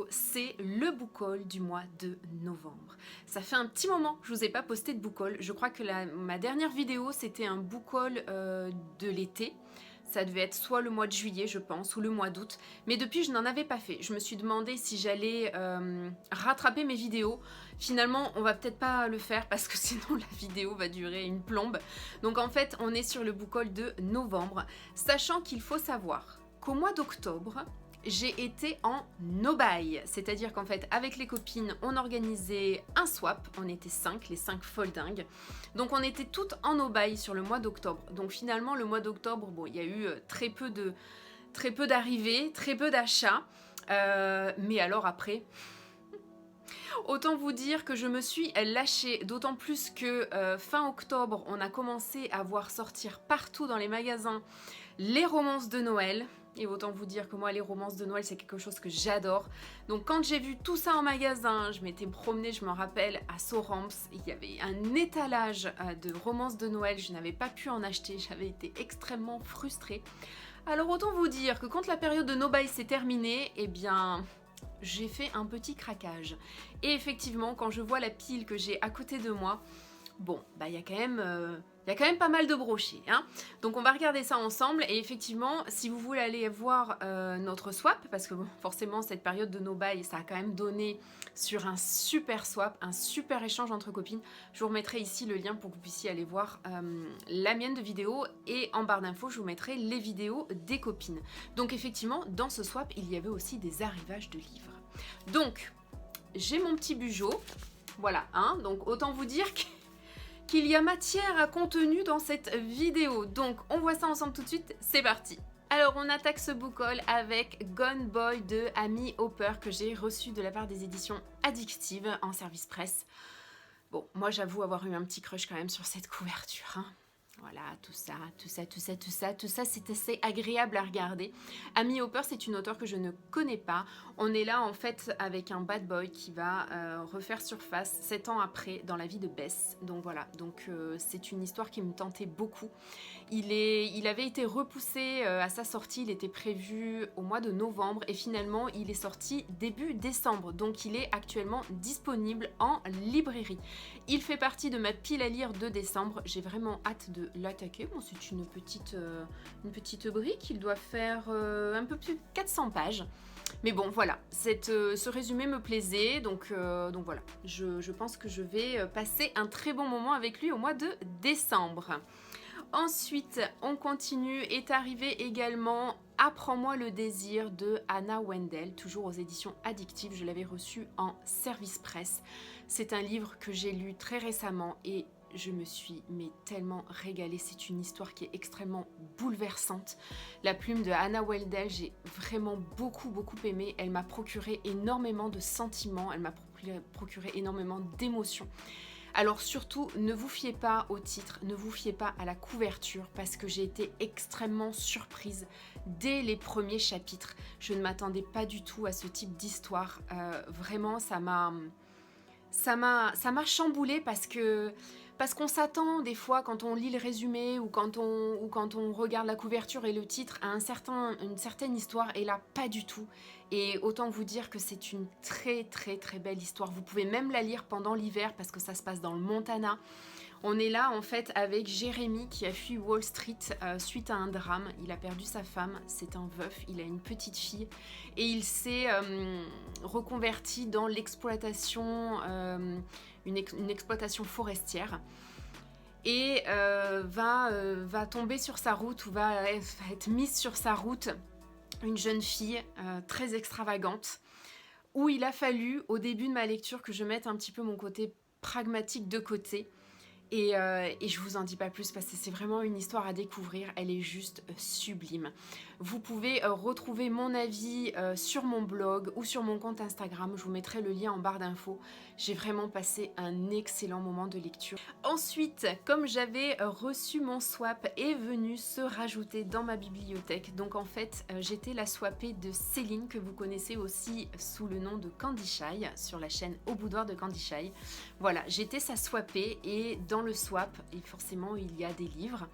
vidéo, c'est le book haul du mois de novembre. Ça fait un petit moment que je vous ai pas posté de book haul. Je crois que ma dernière vidéo, c'était un book haul de l'été. Ça devait être soit le mois de juillet, je pense, ou le mois d'août. Mais depuis, je n'en avais pas fait. Je me suis demandé si j'allais rattraper mes vidéos. Finalement, on va peut-être pas le faire parce que sinon la vidéo va durer une plombe. Donc en fait, on est sur le book haul de novembre. Sachant qu'il faut savoir qu'au mois d'octobre, j'ai été en no-buy, c'est-à-dire qu'en fait avec les copines on organisait un swap, on était 5, les 5 foldingues, donc on était toutes en no-buy sur le mois d'octobre. Donc finalement le mois d'octobre, bon il y a eu très peu d'arrivées, très peu d'achats, mais alors après... Autant vous dire que je me suis lâchée, d'autant plus que fin octobre, on a commencé à voir sortir partout dans les magasins les romances de Noël. Et autant vous dire que moi, les romances de Noël, c'est quelque chose que j'adore. Donc quand j'ai vu tout ça en magasin, je m'étais promenée, je me rappelle, à Sorams. Il y avait un étalage de romances de Noël, je n'avais pas pu en acheter, j'avais été extrêmement frustrée. Alors autant vous dire que quand la période de no-buy s'est terminée, eh bien... j'ai fait un petit craquage. Et effectivement, quand je vois la pile que j'ai à côté de moi, bon, bah il y a quand même pas mal de brochets, hein. Donc on va regarder ça ensemble. Et effectivement, si vous voulez aller voir notre swap, parce que bon, forcément cette période de no-buy, ça a quand même donné sur un super swap, un super échange entre copines. Je vous remettrai ici le lien pour que vous puissiez aller voir la mienne de vidéo. Et en barre d'infos, je vous mettrai les vidéos des copines. Donc effectivement, dans ce swap, il y avait aussi des arrivages de livres. Donc, j'ai mon petit bugeot. Voilà, hein. Donc autant vous dire qu'il y a matière à contenu dans cette vidéo. Donc on voit ça ensemble tout de suite, c'est parti. Alors on attaque ce book haul avec Gone Boy de Amy Hopper que j'ai reçu de la part des éditions Addictive en service presse. Bon, moi j'avoue avoir eu un petit crush quand même sur cette couverture, hein. Voilà, tout ça, c'est assez agréable à regarder. Amy Hopper, c'est une auteure que je ne connais pas. On est là en fait avec un bad boy qui va refaire surface 7 ans après dans la vie de Bess. Donc voilà, c'est une histoire qui me tentait beaucoup. Il avait été repoussé à sa sortie, il était prévu au mois de novembre et finalement il est sorti début décembre. Donc il est actuellement disponible en librairie. Il fait partie de ma pile à lire de décembre. J'ai vraiment hâte de l'attaquer. Bon, c'est une petite brique. Il doit faire un peu plus de 400 pages. Mais bon, voilà. Ce résumé me plaisait. Donc voilà. Je pense que je vais passer un très bon moment avec lui au mois de décembre. Ensuite, on continue. Est arrivé également Apprends-moi le désir de Anna Wendel, toujours aux éditions Addictive. Je l'avais reçu en service presse. C'est un livre que j'ai lu très récemment et je me suis tellement régalée. C'est une histoire qui est extrêmement bouleversante. La plume de Anna Wendel, j'ai vraiment beaucoup aimé. Elle m'a procuré énormément de sentiments, elle m'a procuré énormément d'émotions. Alors surtout, ne vous fiez pas au titre, ne vous fiez pas à la couverture parce que j'ai été extrêmement surprise dès les premiers chapitres. Je ne m'attendais pas du tout à ce type d'histoire. Vraiment, ça m'a chamboulée parce qu'on s'attend des fois quand on lit le résumé ou quand on regarde la couverture et le titre à une certaine histoire, et là pas du tout. Et autant vous dire que c'est une très belle histoire. Vous pouvez même la lire pendant l'hiver parce que ça se passe dans le Montana. On est là en fait avec Jérémy qui a fui Wall Street suite à un drame. Il a perdu sa femme, c'est un veuf, il a une petite fille et il s'est reconverti dans l'exploitation, une exploitation forestière. Et va tomber sur sa route ou va être mise sur sa route une jeune fille très extravagante où il a fallu au début de ma lecture que je mette un petit peu mon côté pragmatique de côté. Et je vous en dis pas plus parce que c'est vraiment une histoire à découvrir, elle est juste sublime. Vous pouvez retrouver mon avis sur mon blog ou sur mon compte Instagram, je vous mettrai le lien en barre d'infos. J'ai vraiment passé un excellent moment de lecture. Ensuite, comme j'avais reçu mon swap, est venu se rajouter dans ma bibliothèque. Donc en fait, j'étais la swappée de Céline, que vous connaissez aussi sous le nom de Candy Shy, sur la chaîne Au Boudoir de Candy Shy. Voilà, j'étais sa swappée et dans le swap, et forcément il y a des livres.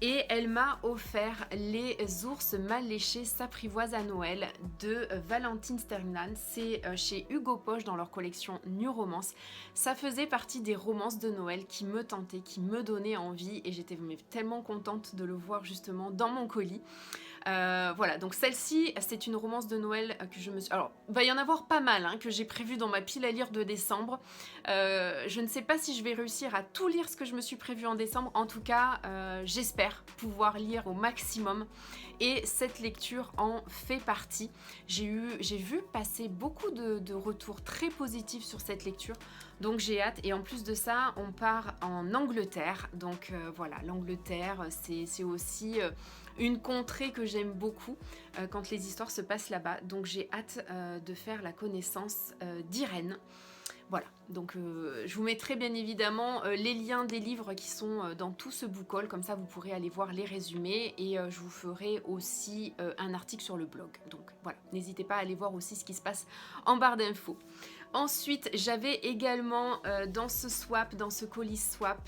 Et elle m'a offert Les ours mal léchés s'apprivoisent à Noël de Valentine Sterman. C'est chez Hugo Poche dans leur collection New Romance. Ça faisait partie des romances de Noël qui me tentaient, qui me donnaient envie et j'étais tellement contente de le voir justement dans mon colis. Voilà, donc celle-ci, c'est une romance de Noël que je me suis... Alors, il va y en avoir pas mal que j'ai prévu dans ma pile à lire de décembre. Je ne sais pas si je vais réussir à tout lire ce que je me suis prévu en décembre. En tout cas, j'espère pouvoir lire au maximum. Et cette lecture en fait partie. J'ai vu passer beaucoup de retours très positifs sur cette lecture. Donc j'ai hâte. Et en plus de ça, on part en Angleterre. Donc voilà, l'Angleterre, c'est aussi... une contrée que j'aime beaucoup quand les histoires se passent là-bas. Donc j'ai hâte de faire la connaissance d'Irène. Voilà, donc je vous mettrai bien évidemment les liens des livres qui sont dans tout ce book haul. Comme ça vous pourrez aller voir les résumés. Et je vous ferai aussi un article sur le blog. Donc voilà, n'hésitez pas à aller voir aussi ce qui se passe en barre d'infos. Ensuite, j'avais également dans ce swap, dans ce colis swap,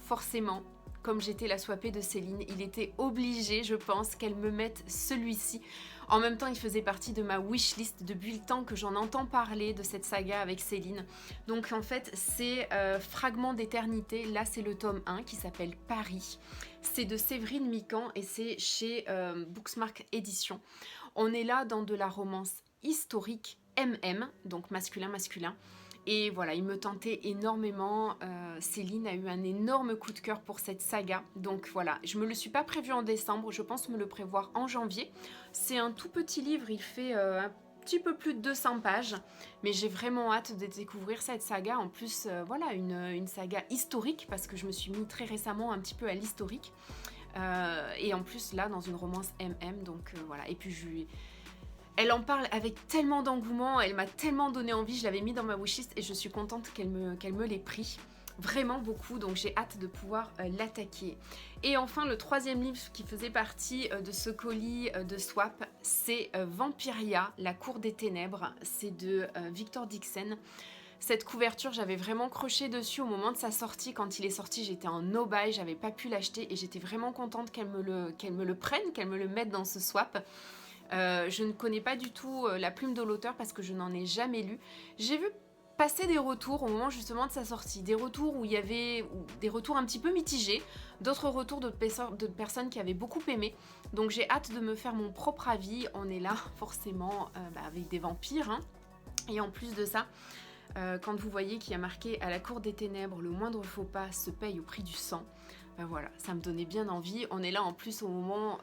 forcément... Comme j'étais la swappée de Céline, il était obligé, je pense, qu'elle me mette celui-ci. En même temps, il faisait partie de ma wishlist depuis le temps que j'en entends parler de cette saga avec Céline. Donc en fait, c'est Fragments d'éternité. Là, c'est le tome 1 qui s'appelle Paris. C'est de Séverine Mican et c'est chez Booksmart Éditions. On est là dans de la romance historique MM, donc masculin-masculin. Et voilà, il me tentait énormément. Céline a eu un énorme coup de cœur pour cette saga. Donc voilà, je me le suis pas prévu en décembre, je pense me le prévoir en janvier. C'est un tout petit livre, il fait un petit peu plus de 200 pages. Mais j'ai vraiment hâte de découvrir cette saga. En plus, voilà, une saga historique, parce que je me suis mis très récemment un petit peu à l'historique. Et en plus, là, dans une romance MM, donc voilà. Et puis, elle en parle avec tellement d'engouement, elle m'a tellement donné envie, je l'avais mis dans ma wishlist et je suis contente qu'elle me l'ait pris. Vraiment beaucoup, donc j'ai hâte de pouvoir l'attaquer. Et enfin, le troisième livre qui faisait partie de ce colis de swap, c'est Vampiria, la cour des ténèbres. C'est de Victor Dixon. Cette couverture, j'avais vraiment croché dessus au moment de sa sortie. Quand il est sorti, j'étais en no-buy, j'avais pas pu l'acheter et j'étais vraiment contente qu'elle me le prenne, qu'elle me le mette dans ce swap. Je ne connais pas du tout la plume de l'auteur parce que je n'en ai jamais lu. J'ai vu passer des retours au moment justement de sa sortie. Des retours où il y avait des retours un petit peu mitigés, d'autres retours de personnes qui avaient beaucoup aimé. Donc j'ai hâte de me faire mon propre avis. On est là forcément avec des vampires. Et en plus de ça, quand vous voyez qu'il y a marqué « À la cour des ténèbres, le moindre faux pas se paye au prix du sang », voilà, ça me donnait bien envie. On est là en plus au moment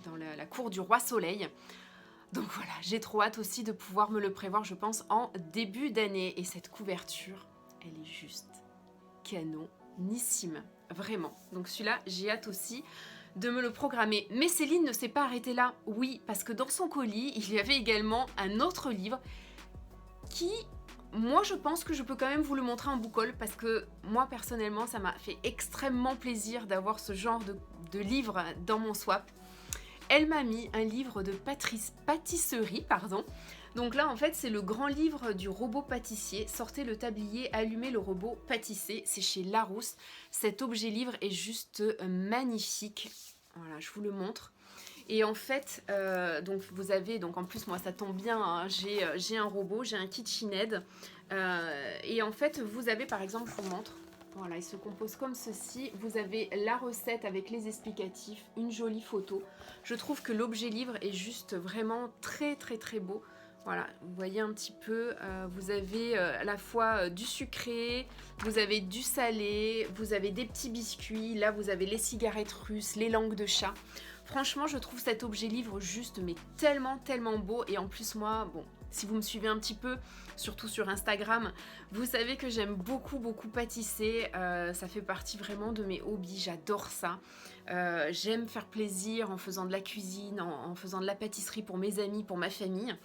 dans la cour du roi soleil. Donc voilà, j'ai trop hâte aussi de pouvoir me le prévoir, je pense, en début d'année. Et cette couverture, elle est juste canonissime, vraiment. Donc celui-là, j'ai hâte aussi de me le programmer. Mais Céline ne s'est pas arrêtée là. Oui, parce que dans son colis, il y avait également un autre livre qui... Moi, je pense que je peux quand même vous le montrer en book haul parce que moi, personnellement, ça m'a fait extrêmement plaisir d'avoir ce genre de livre dans mon swap. Elle m'a mis un livre de pâtisserie, pardon. Donc là, en fait, c'est le grand livre du robot pâtissier. Sortez le tablier, allumez le robot pâtisser. C'est chez Larousse. Cet objet livre est juste magnifique. Voilà, je vous le montre. Et en fait, donc vous avez, donc en plus moi ça tombe bien, hein, j'ai un robot, j'ai un KitchenAid. Et en fait, vous avez par exemple, je vous montre. Voilà, il se compose comme ceci. Vous avez la recette avec les explicatifs, une jolie photo. Je trouve que l'objet livre est juste vraiment très très très beau. Voilà, vous voyez un petit peu, vous avez à la fois du sucré, vous avez du salé, vous avez des petits biscuits. Là, vous avez les cigarettes russes, les langues de chat. Franchement, je trouve cet objet livre juste mais tellement tellement beau. Et en plus moi, bon, si vous me suivez un petit peu, surtout sur Instagram, vous savez que j'aime beaucoup pâtisser. Ça fait partie vraiment de mes hobbies, j'adore ça. J'aime faire plaisir en faisant de la cuisine, en faisant de la pâtisserie pour mes amis, pour ma famille.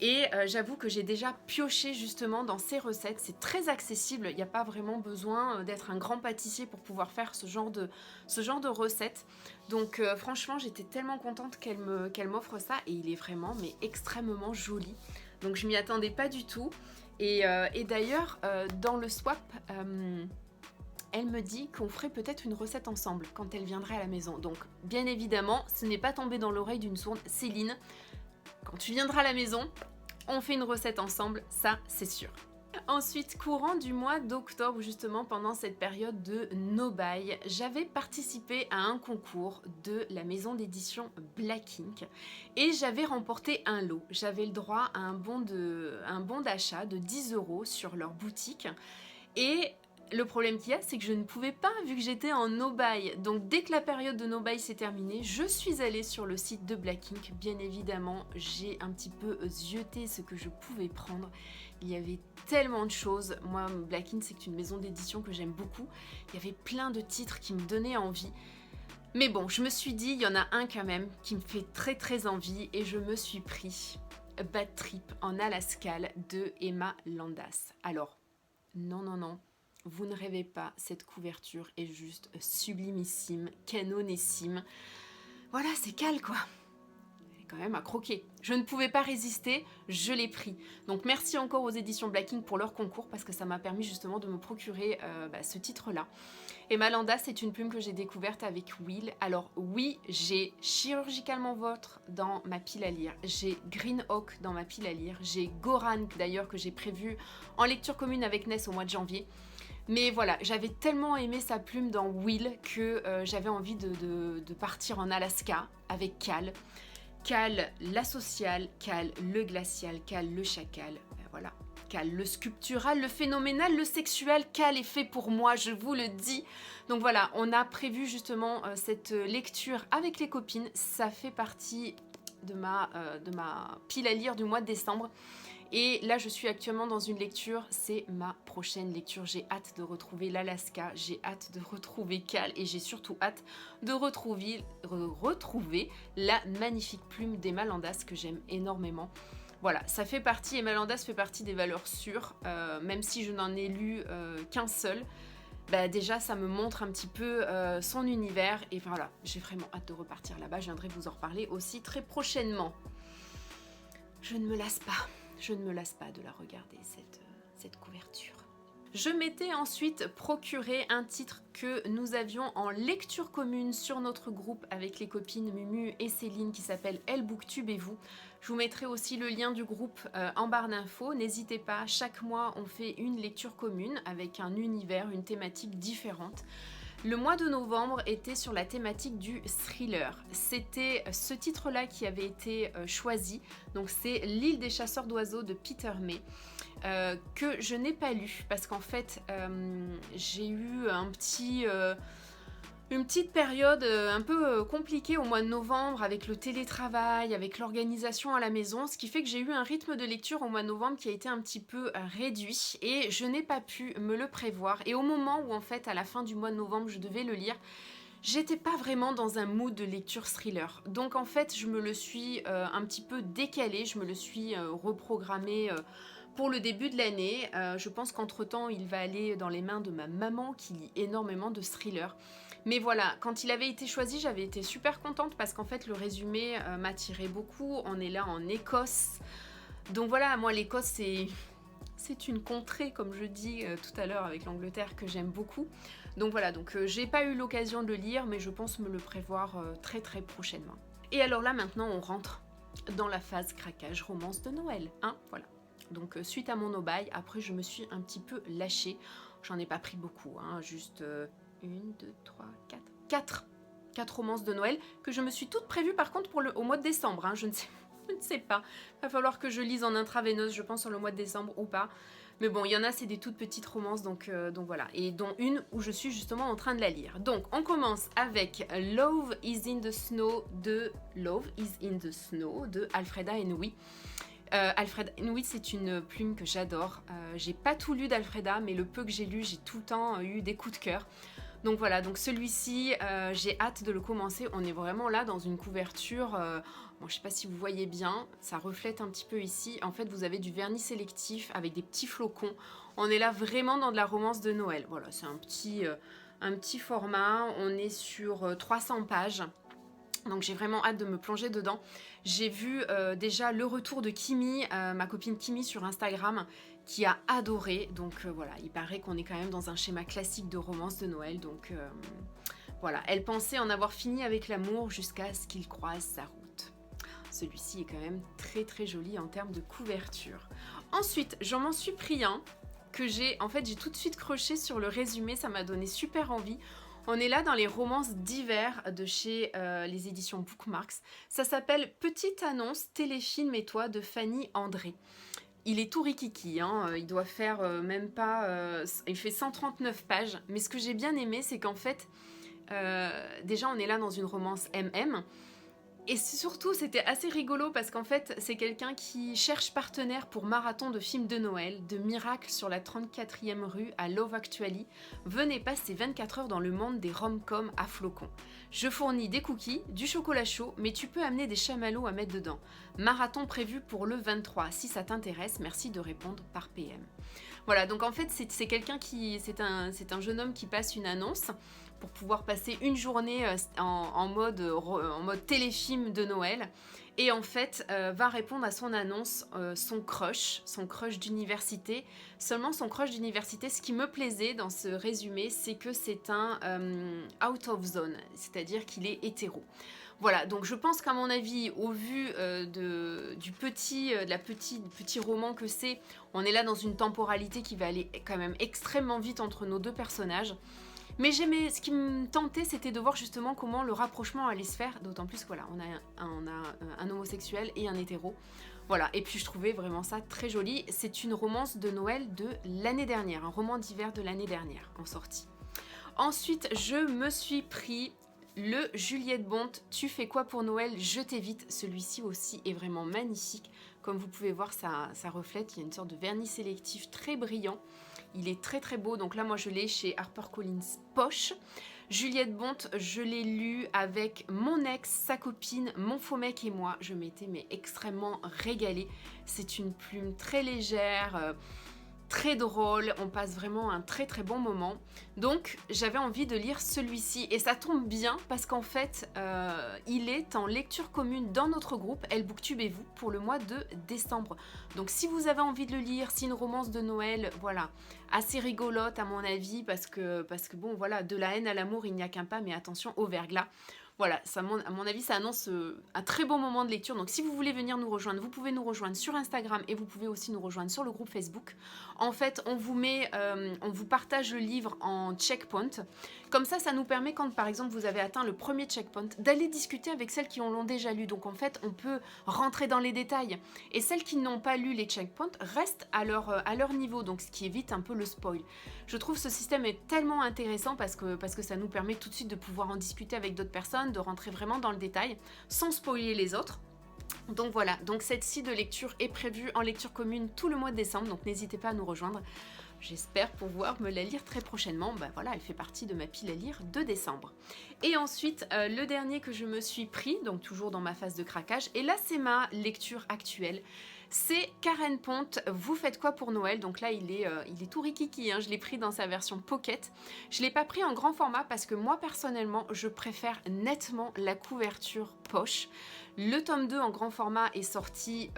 Et j'avoue que j'ai déjà pioché justement dans ces recettes. C'est très accessible, il n'y a pas vraiment besoin d'être un grand pâtissier pour pouvoir faire ce genre de recettes. Donc franchement, j'étais tellement contente qu'elle m'offre ça. Et il est vraiment mais extrêmement joli. Donc je m'y attendais pas du tout. Et d'ailleurs, dans le swap, elle me dit qu'on ferait peut-être une recette ensemble quand elle viendrait à la maison. Donc bien évidemment, ce n'est pas tombé dans l'oreille d'une sourde. Céline, quand tu viendras à la maison, on fait une recette ensemble, ça c'est sûr. Ensuite, courant du mois d'octobre, justement pendant cette période de no-buy, j'avais participé à un concours de la maison d'édition Black Ink et j'avais remporté un lot. J'avais le droit à un bon d'achat de 10 € sur leur boutique et le problème qu'il y a, c'est que je ne pouvais pas vu que j'étais en no-buy. Donc dès que la période de no-buy s'est terminée, je suis allée sur le site de Black Ink. Bien évidemment, j'ai un petit peu zioté ce que je pouvais prendre. Il y avait tellement de choses. Moi, Black Ink, c'est une maison d'édition que j'aime beaucoup. Il y avait plein de titres qui me donnaient envie. Mais bon, je me suis dit, il y en a un quand même qui me fait très très envie et je me suis pris Bad Trip en Alaska de Emma Landas. Alors, non. Vous ne rêvez pas, cette couverture est juste sublimissime, canonissime. Voilà, c'est cale quoi. Elle est quand même à croquer. Je ne pouvais pas résister, je l'ai pris. Donc merci encore aux éditions Black Ink pour leur concours parce que ça m'a permis justement de me procurer ce titre-là. Emma Landas, c'est une plume que j'ai découverte avec Will. Alors oui, j'ai Chirurgicalement Vôtre dans ma pile à lire, j'ai Green Oak dans ma pile à lire, j'ai Goran d'ailleurs que j'ai prévu en lecture commune avec Ness au mois de janvier. Mais voilà, j'avais tellement aimé sa plume dans Will que j'avais envie de partir en Alaska avec Cal. Cal la sociale, Cal le glacial, Cal le chacal, voilà. Cal le sculptural, le phénoménal, le sexuel, Cal est fait pour moi, je vous le dis. Donc voilà, on a prévu justement cette lecture avec les copines. Ça fait partie de ma pile à lire du mois de décembre. Et là, je suis actuellement dans une lecture, c'est ma prochaine lecture. J'ai hâte de retrouver l'Alaska, j'ai hâte de retrouver Cal et j'ai surtout hâte de retrouver la magnifique plume d'Emma Landas que j'aime énormément. Voilà, ça fait partie, Emma Landas fait partie des valeurs sûres, même si je n'en ai lu qu'un seul. Bah déjà, ça me montre un petit peu son univers et voilà, j'ai vraiment hâte de repartir là-bas. Je viendrai vous en reparler aussi très prochainement. Je ne me lasse pas. Je ne me lasse pas de la regarder, cette couverture. Je m'étais ensuite procuré un titre que nous avions en lecture commune sur notre groupe avec les copines Mumu et Céline qui s'appelle Elle Booktube et vous. Je vous mettrai aussi le lien du groupe en barre d'infos. N'hésitez pas, chaque mois on fait une lecture commune avec un univers, une thématique différente. Le mois de novembre était sur la thématique du thriller. C'était ce titre-là qui avait été choisi. Donc c'est L'île des chasseurs d'oiseaux de Peter May, que je n'ai pas lu parce qu'en fait j'ai eu une petite période un peu compliquée au mois de novembre avec le télétravail, avec l'organisation à la maison, ce qui fait que j'ai eu un rythme de lecture au mois de novembre qui a été un petit peu réduit et je n'ai pas pu me le prévoir. Et au moment où en fait à la fin du mois de novembre je devais le lire, j'étais pas vraiment dans un mood de lecture thriller. Donc en fait je me le suis un petit peu décalé, je me le suis reprogrammé pour le début de l'année. Je pense qu'entre temps il va aller dans les mains de ma maman qui lit énormément de thrillers. Mais voilà, quand il avait été choisi, j'avais été super contente parce qu'en fait le résumé m'attirait beaucoup. On est là en Écosse. Donc voilà, moi l'Écosse c'est une contrée, comme je dis tout à l'heure avec l'Angleterre, que j'aime beaucoup. Donc voilà, j'ai pas eu l'occasion de le lire, mais je pense me le prévoir très très prochainement. Et alors là maintenant on rentre dans la phase craquage romance de Noël, hein, voilà. Donc suite à mon no-buy, après je me suis un petit peu lâchée. J'en ai pas pris beaucoup, hein, juste 1, 2, 3, 4 romances de Noël que je me suis toutes prévues par contre au mois de décembre, hein, je ne sais pas. Il va falloir que je lise en intraveineuse, je pense, sur le mois de décembre ou pas. Mais bon, il y en a, c'est des toutes petites romances, donc voilà. Et dont une où je suis justement en train de la lire. Donc, on commence avec Love is in the Snow de Alfreda Henouilly. Alfreda Henouilly, c'est une plume que j'adore. J'ai pas tout lu d'Alfreda, mais le peu que j'ai lu, j'ai tout le temps eu des coups de cœur. Donc voilà, donc celui-ci, j'ai hâte de le commencer. On est vraiment là dans une couverture, bon, je sais pas si vous voyez bien, ça reflète un petit peu ici. En fait, vous avez du vernis sélectif avec des petits flocons. On est là vraiment dans de la romance de Noël. Voilà, c'est un petit format. On est sur 300 pages. Donc j'ai vraiment hâte de me plonger dedans. J'ai vu déjà le retour de Kimi, ma copine Kimi sur Instagram, qui a adoré. Donc voilà, il paraît qu'on est quand même dans un schéma classique de romance de Noël. Donc voilà, elle pensait en avoir fini avec l'amour jusqu'à ce qu'il croise sa route. Celui-ci est quand même très très joli en termes de couverture. Ensuite, j'en m'en suis pris un que j'ai tout de suite croché sur le résumé, ça m'a donné super envie. On est là dans les romances d'hiver de chez les éditions Bookmarks. Ça s'appelle Petite annonce, téléfilm et toi de Fanny André. Il est tout rikiki, hein. Il doit faire même pas... il fait 139 pages. Mais ce que j'ai bien aimé, c'est qu'en fait, déjà on est là dans une romance MM. Et surtout, c'était assez rigolo parce qu'en fait, c'est quelqu'un qui cherche partenaire pour marathon de films de Noël, de Miracle sur la 34e rue à Love Actually. Venez passer 24 heures dans le monde des rom-coms à flocons. Je fournis des cookies, du chocolat chaud, mais tu peux amener des chamallows à mettre dedans. Marathon prévu pour le 23. Si ça t'intéresse, merci de répondre par PM. Voilà, donc en fait, c'est quelqu'un qui... C'est un jeune homme qui passe une annonce pour pouvoir passer une journée en mode téléfilm de Noël. Et en fait, va répondre à son annonce son crush d'université. Seulement son crush d'université, ce qui me plaisait dans ce résumé, c'est que c'est un out of zone, c'est-à-dire qu'il est hétéro. Voilà, donc je pense qu'à mon avis, au vu du petit roman que c'est, on est là dans une temporalité qui va aller quand même extrêmement vite entre nos deux personnages. Mais ce qui me tentait, c'était de voir justement comment le rapprochement allait se faire, d'autant plus que voilà, on a un homosexuel et un hétéro. Voilà, et puis je trouvais vraiment ça très joli. C'est une romance de Noël de l'année dernière, un roman d'hiver de l'année dernière en sortie. Ensuite, je me suis pris le Juliette Bonte, Tu fais quoi pour Noël? Je t'évite. Celui-ci aussi est vraiment magnifique. Comme vous pouvez voir, ça reflète, il y a une sorte de vernis sélectif très brillant. Il est très très beau, donc là moi je l'ai chez HarperCollins Poche. Juliette Bonte, je l'ai lu avec mon ex, sa copine, mon faux mec et moi. Je m'étais extrêmement régalée. C'est une plume très légère, très drôle, on passe vraiment un très très bon moment. Donc j'avais envie de lire celui-ci et ça tombe bien parce qu'en fait il est en lecture commune dans notre groupe Elle Booktube et vous pour le mois de décembre. Donc si vous avez envie de le lire, c'est une romance de Noël, voilà, assez rigolote à mon avis parce que bon voilà, de la haine à l'amour il n'y a qu'un pas, mais attention au verglas. Voilà, ça, à mon avis, ça annonce un très bon moment de lecture. Donc si vous voulez venir nous rejoindre, vous pouvez nous rejoindre sur Instagram et vous pouvez aussi nous rejoindre sur le groupe Facebook. En fait, on vous partage le livre en checkpoint. Comme ça nous permet quand, par exemple, vous avez atteint le premier checkpoint, d'aller discuter avec celles qui l'ont déjà lu. Donc en fait, on peut rentrer dans les détails. Et celles qui n'ont pas lu les checkpoints restent à leur niveau, donc ce qui évite un peu le spoil. Je trouve ce système est tellement intéressant parce que ça nous permet tout de suite de pouvoir en discuter avec d'autres personnes, de rentrer vraiment dans le détail sans spoiler les autres. Donc voilà, donc cette scie de lecture est prévue en lecture commune tout le mois de décembre, donc n'hésitez pas à nous rejoindre. J'espère pouvoir me la lire très prochainement. Ben voilà, elle fait partie de ma pile à lire de décembre. Et ensuite, le dernier que je me suis pris, donc toujours dans ma phase de craquage, et là c'est ma lecture actuelle. C'est Karen Ponte, Vous faites quoi pour Noël? Donc là, il est tout rikiki, hein. Je l'ai pris dans sa version pocket. Je ne l'ai pas pris en grand format parce que moi, personnellement, je préfère nettement la couverture poche. Le tome 2 en grand format est sorti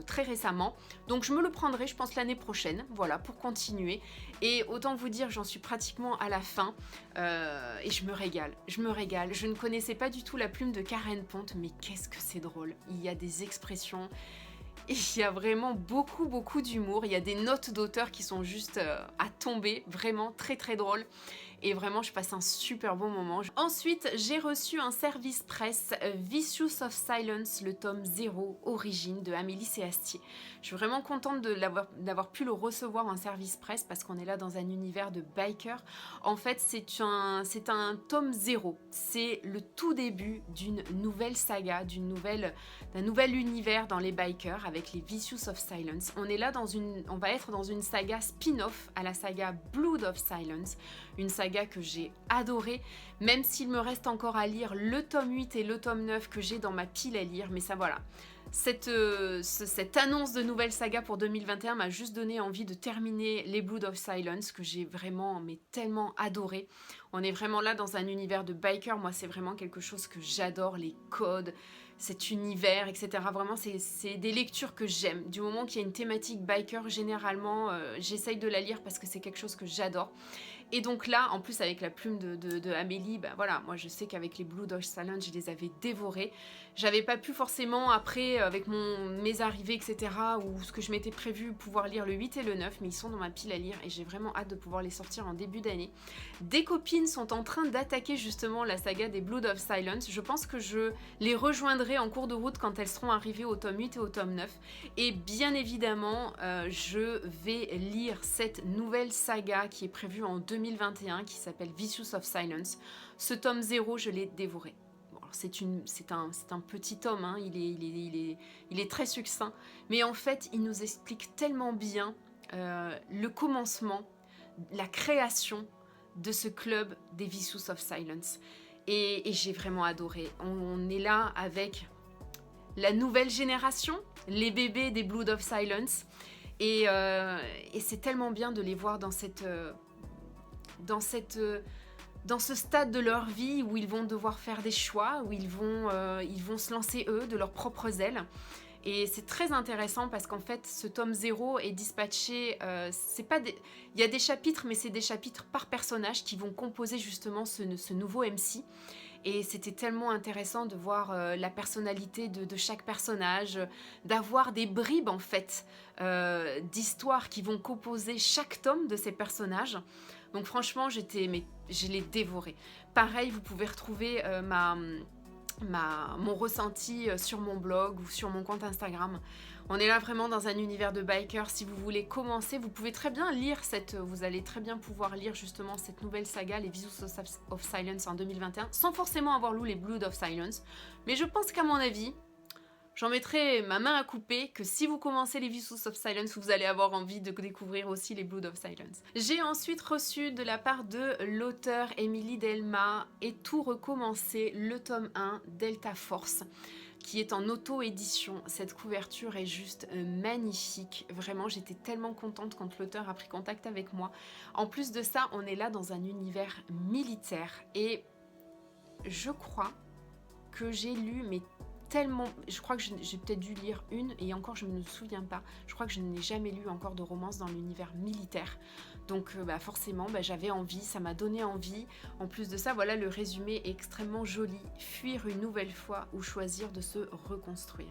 très récemment. Donc je me le prendrai, je pense, l'année prochaine, voilà, pour continuer. Et autant vous dire, j'en suis pratiquement à la fin et je me régale. Je ne connaissais pas du tout la plume de Karen Ponte, mais qu'est-ce que c'est drôle. Il y a des expressions... Il y a vraiment beaucoup d'humour. Il y a des notes d'auteur qui sont juste à tomber. Vraiment très très drôles. Et vraiment, je passe un super bon moment. Ensuite, j'ai reçu un service presse Vicious of Silence, le tome 0, Origine, de Amélie Séastier. Je suis vraiment contente d'avoir pu le recevoir en service presse parce qu'on est là dans un univers de biker. En fait, c'est un tome 0. C'est le tout début d'une nouvelle saga, d'un nouvel univers dans les bikers avec les Vicious of Silence. On va être dans une saga spin-off à la saga Blood of Silence, une saga que j'ai adorée, même s'il me reste encore à lire le tome 8 et le tome 9 que j'ai dans ma pile à lire, mais ça voilà. cette annonce de nouvelle saga pour 2021 m'a juste donné envie de terminer les Blood of Silence, que j'ai vraiment, mais tellement adoré. On est vraiment là dans un univers de biker. Moi, c'est vraiment quelque chose que j'adore, les codes, cet univers, etc. Vraiment, c'est des lectures que j'aime. Du moment qu'il y a une thématique biker, généralement, j'essaye de la lire parce que c'est quelque chose que j'adore. Et donc là, en plus avec la plume de Amélie, bah voilà, moi je sais qu'avec les Blood of Silence, je les avais dévorés. J'avais pas pu forcément après, avec mes arrivées, etc., ou ce que je m'étais prévu, pouvoir lire le 8 et le 9, mais ils sont dans ma pile à lire et j'ai vraiment hâte de pouvoir les sortir en début d'année. Des copines sont en train d'attaquer justement la saga des Blood of Silence. Je pense que je les rejoindrai en cours de route quand elles seront arrivées au tome 8 et au tome 9. Et bien évidemment, je vais lire cette nouvelle saga qui est prévue en 2021, qui s'appelle Vicious of Silence. Ce tome 0, je l'ai dévoré. Bon, c'est un petit tome, hein, il est très succinct, mais en fait, il nous explique tellement bien le commencement, la création de ce club des Vicious of Silence. Et j'ai vraiment adoré. On est là avec la nouvelle génération, les bébés des Blood of Silence. Et c'est tellement bien de les voir dans ce stade de leur vie où ils vont devoir faire des choix, où ils vont se lancer eux de leurs propres ailes. Et c'est très intéressant parce qu'en fait, ce tome 0 est dispatché, il y a des chapitres, mais c'est des chapitres par personnage qui vont composer justement ce nouveau MC. Et c'était tellement intéressant de voir la personnalité de chaque personnage, d'avoir des bribes en fait d'histoires qui vont composer chaque tome de ces personnages. Donc franchement, je l'ai dévoré. Pareil, vous pouvez retrouver mon ressenti sur mon blog ou sur mon compte Instagram. On est là vraiment dans un univers de biker. Si vous voulez commencer, vous pouvez très bien lire vous allez très bien pouvoir lire justement cette nouvelle saga, les Vicious of Silence en 2021, sans forcément avoir lu les Blood of Silence. Mais je pense qu'à mon avis, j'en mettrai ma main à couper que si vous commencez les Vicious of Silence, vous allez avoir envie de découvrir aussi les Blood of Silence. J'ai ensuite reçu de la part de l'auteur Émilie Delma et tout recommencer le tome 1 Delta Force, qui est en auto-édition. Cette couverture est juste magnifique. Vraiment, j'étais tellement contente quand l'auteur a pris contact avec moi. En plus de ça, on est là dans un univers militaire. Et je crois que j'ai lu, mais tellement... Je crois que j'ai peut-être dû lire une, et encore je ne me souviens pas. Je crois que je n'ai jamais lu encore de romance dans l'univers militaire. Donc forcément, j'avais envie, ça m'a donné envie. En plus de ça, voilà, le résumé est extrêmement joli. Fuir une nouvelle fois ou choisir de se reconstruire.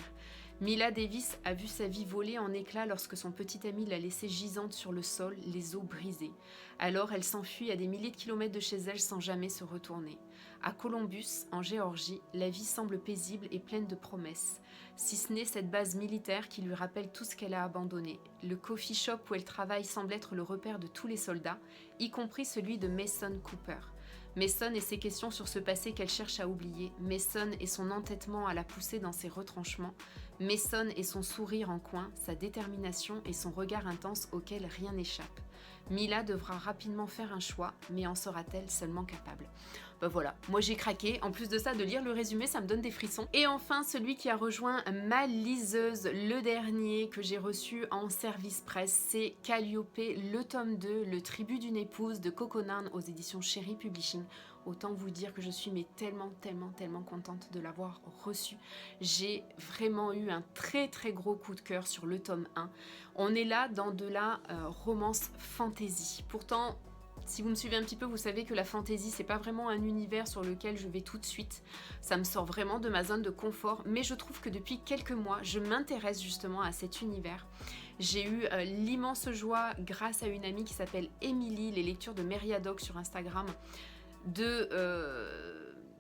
Mila Davis a vu sa vie voler en éclats lorsque son petit ami l'a laissée gisante sur le sol, les os brisés. Alors elle s'enfuit à des milliers de kilomètres de chez elle sans jamais se retourner. À Columbus, en Géorgie, la vie semble paisible et pleine de promesses, si ce n'est cette base militaire qui lui rappelle tout ce qu'elle a abandonné. Le coffee shop où elle travaille semble être le repère de tous les soldats, y compris celui de Mason Cooper. Mason et ses questions sur ce passé qu'elle cherche à oublier, Mason et son entêtement à la pousser dans ses retranchements, Mason et son sourire en coin, sa détermination et son regard intense auquel rien n'échappe. Mila devra rapidement faire un choix, mais en sera-t-elle seulement capable ? Voilà, moi j'ai craqué. En plus de ça, de lire le résumé, ça me donne des frissons. Et enfin, celui qui a rejoint ma liseuse, le dernier que j'ai reçu en service presse, c'est Calliope, le tome 2, Le tribut d'une épouse de Coconan aux éditions Cherry Publishing. Autant vous dire que je suis tellement contente de l'avoir reçu. J'ai vraiment eu un très gros coup de cœur sur le tome 1. On est là dans de la romance fantasy. Pourtant, si vous me suivez un petit peu, vous savez que la fantasy, c'est pas vraiment un univers sur lequel je vais tout de suite. Ça me sort vraiment de ma zone de confort, mais je trouve que depuis quelques mois, je m'intéresse justement à cet univers. J'ai eu l'immense joie, grâce à une amie qui s'appelle Émilie, les lectures de Meriadoc sur Instagram, de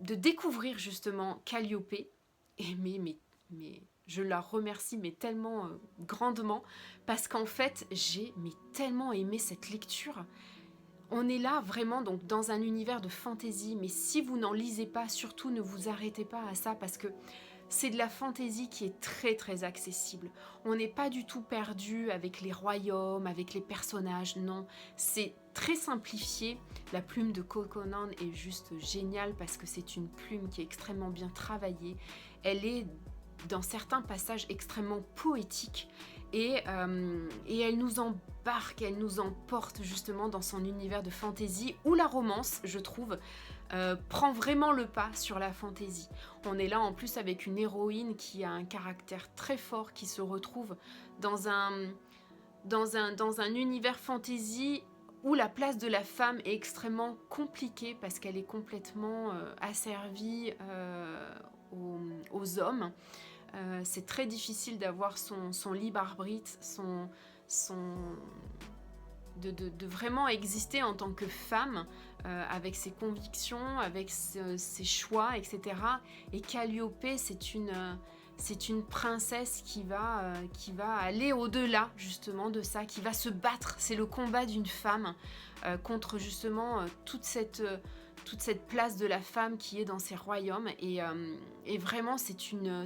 découvrir justement Calliope. Et mais je la remercie tellement grandement, parce qu'en fait, j'ai tellement aimé cette lecture. On est là vraiment donc dans un univers de fantasy, mais si vous n'en lisez pas, surtout ne vous arrêtez pas à ça, parce que c'est de la fantasy qui est très accessible. On n'est pas du tout perdu avec les royaumes, avec les personnages, non. C'est très simplifié. La plume de Coconan est juste géniale parce que c'est une plume qui est extrêmement bien travaillée. Elle est dans certains passages extrêmement poétiques et elle nous embarque, elle nous emporte justement dans son univers de fantaisie où la romance, je trouve, prend vraiment le pas sur la fantaisie. On est là en plus avec une héroïne qui a un caractère très fort, qui se retrouve dans un univers fantaisie où la place de la femme est extrêmement compliquée parce qu'elle est complètement asservie aux hommes. C'est très difficile d'avoir son libre arbitre, de vraiment exister en tant que femme avec ses convictions, avec ses choix, etc. Et Calliope, c'est une princesse qui va aller au-delà justement de ça, qui va se battre. C'est le combat d'une femme contre justement toute cette place de la femme qui est dans ces royaumes. Et vraiment, c'est une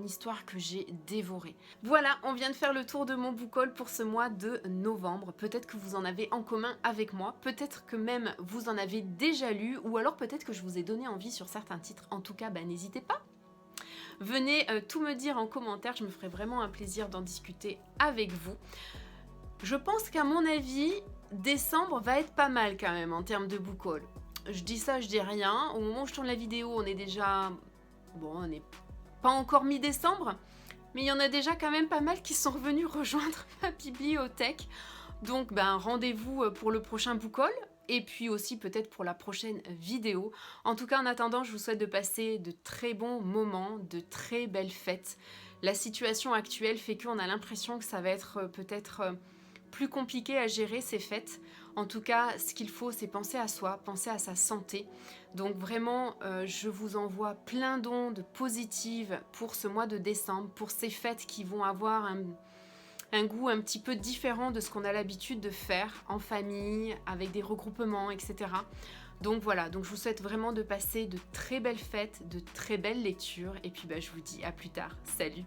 histoire que j'ai dévorée. Voilà, on vient de faire le tour de mon book haul pour ce mois de novembre. Peut-être que vous en avez en commun avec moi, peut-être que même vous en avez déjà lu, ou alors peut-être que je vous ai donné envie sur certains titres. En tout cas, n'hésitez pas. Venez tout me dire en commentaire, je me ferai vraiment un plaisir d'en discuter avec vous. Je pense qu'à mon avis, décembre va être pas mal quand même en termes de book haul. Je dis ça, je dis rien. Au moment où je tourne la vidéo, on est déjà... Bon, on n'est pas encore mi-décembre, mais il y en a déjà quand même pas mal qui sont revenus rejoindre ma bibliothèque. Donc, rendez-vous pour le prochain book haul. Et puis aussi peut-être pour la prochaine vidéo. En tout cas, en attendant, je vous souhaite de passer de très bons moments, de très belles fêtes. La situation actuelle fait qu'on a l'impression que ça va être peut-être plus compliqué à gérer ces fêtes. En tout cas, ce qu'il faut, c'est penser à soi, penser à sa santé. Donc vraiment, je vous envoie plein d'ondes positives pour ce mois de décembre, pour ces fêtes qui vont avoir un goût un petit peu différent de ce qu'on a l'habitude de faire en famille, avec des regroupements, etc. Donc voilà, donc je vous souhaite vraiment de passer de très belles fêtes, de très belles lectures. Et puis je vous dis à plus tard. Salut!